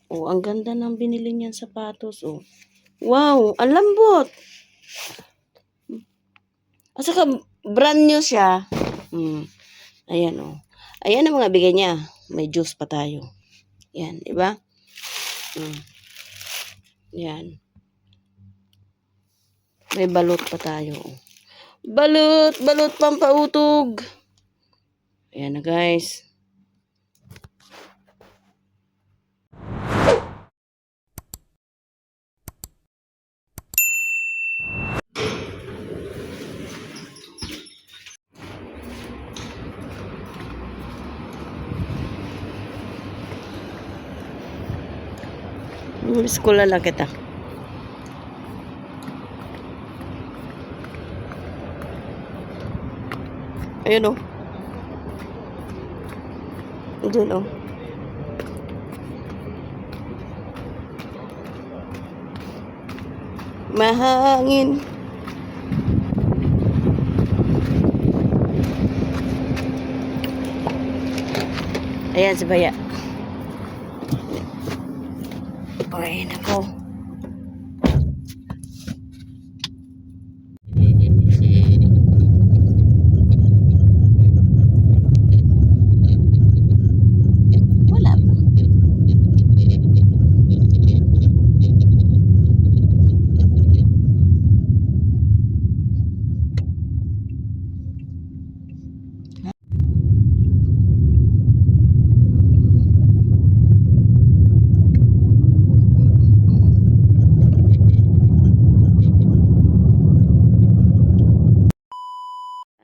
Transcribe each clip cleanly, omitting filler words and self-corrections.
Oh, ang ganda ng binili niyang sapatos, oh. Wow, ang lambot. At saka brand new siya. Ayan, oh. Ayan ang mga bigay niya. May juice pa tayo. Yan, di ba? Yan. May balot pa tayo. Balot, balot pampautog. Ayan na, guys. School lang kita. Ayun, oh. Diyan, oh. Mahangin. Ayan si Baya. Ay, nako. Wala pa.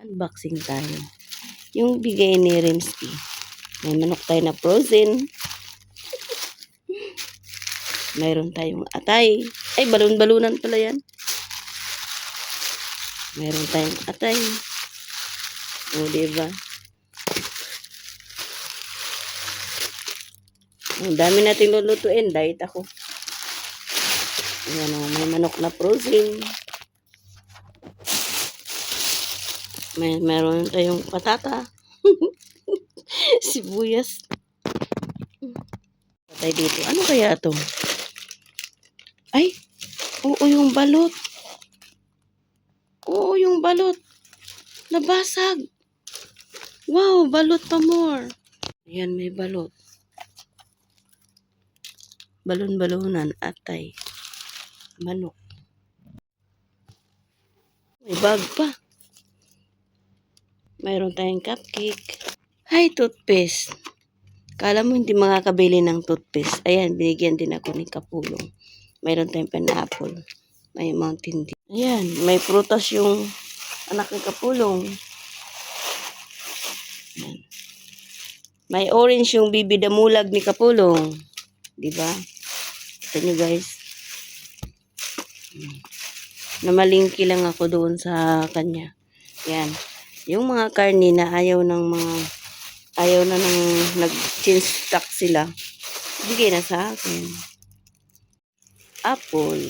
Unboxing tayo. Yung bigay ni Rimsky. May manok tayo na frozen. Mayroon tayong atay. Ay, balon-balunan pala yan. Mayroon tayong atay. O, diba? Ang dami natin lulutuin. Diet ako. Ayan, o, may manok na frozen. Meron tayong patata. Sibuyas. Patay dito. Ano kaya to? Ay, oo, yung balot. Oo, yung balot. Nabasag. Wow, balot pa more. Ayan, may balot. Balon-balunan, atay. Manok. May bag pa. Mayroon tayong cupcake. Hi, toothpaste. Kala mo hindi makakabili ng toothpaste. Ayan, binigyan din ako ni Kapulong. Mayroon tayong pineapple. May Mountain Dew. Ayan, may prutas yung anak ni Kapulong. Ayan. May orange yung bibi damulag ni Kapulong. Diba? Kita nyo, guys. Namalingki lang ako doon sa kanya. Yan. Yung mga karne na ayaw na nang nag-change stock sila. Bigay na sa akin. Apple.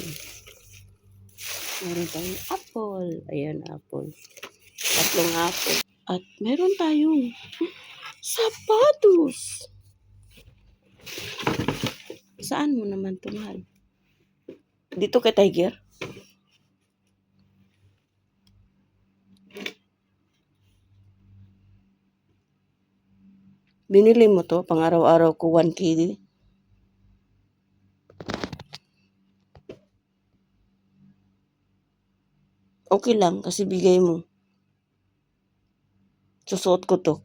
Meron tayong apple. Ayan, apple. 3 apple. At meron tayong sapatos. Saan mo naman ito, mahal? Dito kay Tiger? Binili mo to, pang araw-araw ko 1 KD. Okay lang, kasi bigay mo. Susuot ko to.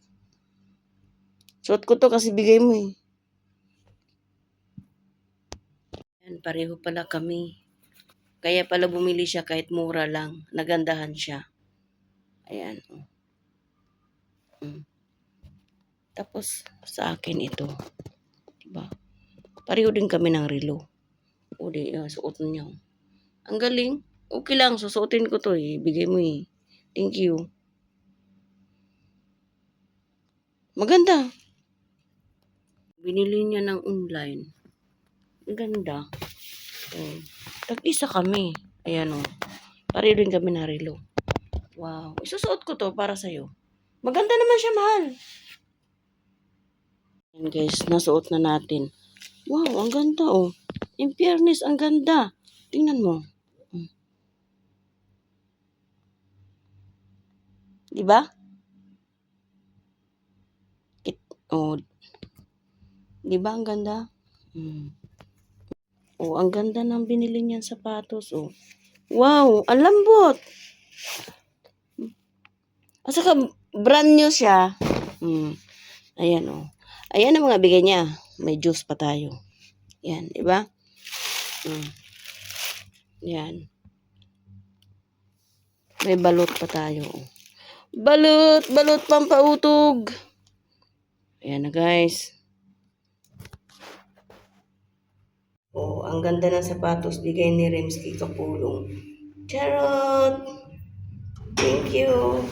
Suot ko to kasi bigay mo eh. Yan, pareho pala kami. Kaya pala bumili siya kahit mura lang. Nagandahan siya. Ayan. Tapos, sa akin ito. Diba? Pareho din kami ng relo. O di, suot niya. Ang galing. Okay lang, susuotin ko to eh. Bigay mo eh. Thank you. Maganda. Binili niya ng online. Ang ganda. Tag-isa kami. Ayan o. Pareho din kami ng relo. Wow. Isusuot ko to para sa'yo. Maganda naman siya, mahal. Ayan guys, nasuot na natin. Wow, ang ganda oh. In fairness, ang ganda. Tingnan mo. Hmm. Di ba? Oh, di ba ang ganda? Hmm. Oh, ang ganda ng binili niyang sapatos oh. Wow, ang lambot. At saka brand new siya. Hmm. Ayan oh. Ayan ang mga bigay niya. May juice pa tayo. Yan, di ba? Hmm. Yan. May balot pa tayo. Balot! Balot pampautog! Ayan na guys. Oh, ang ganda ng sapatos bigay ni Remski Kapulong. Charot! Thank you.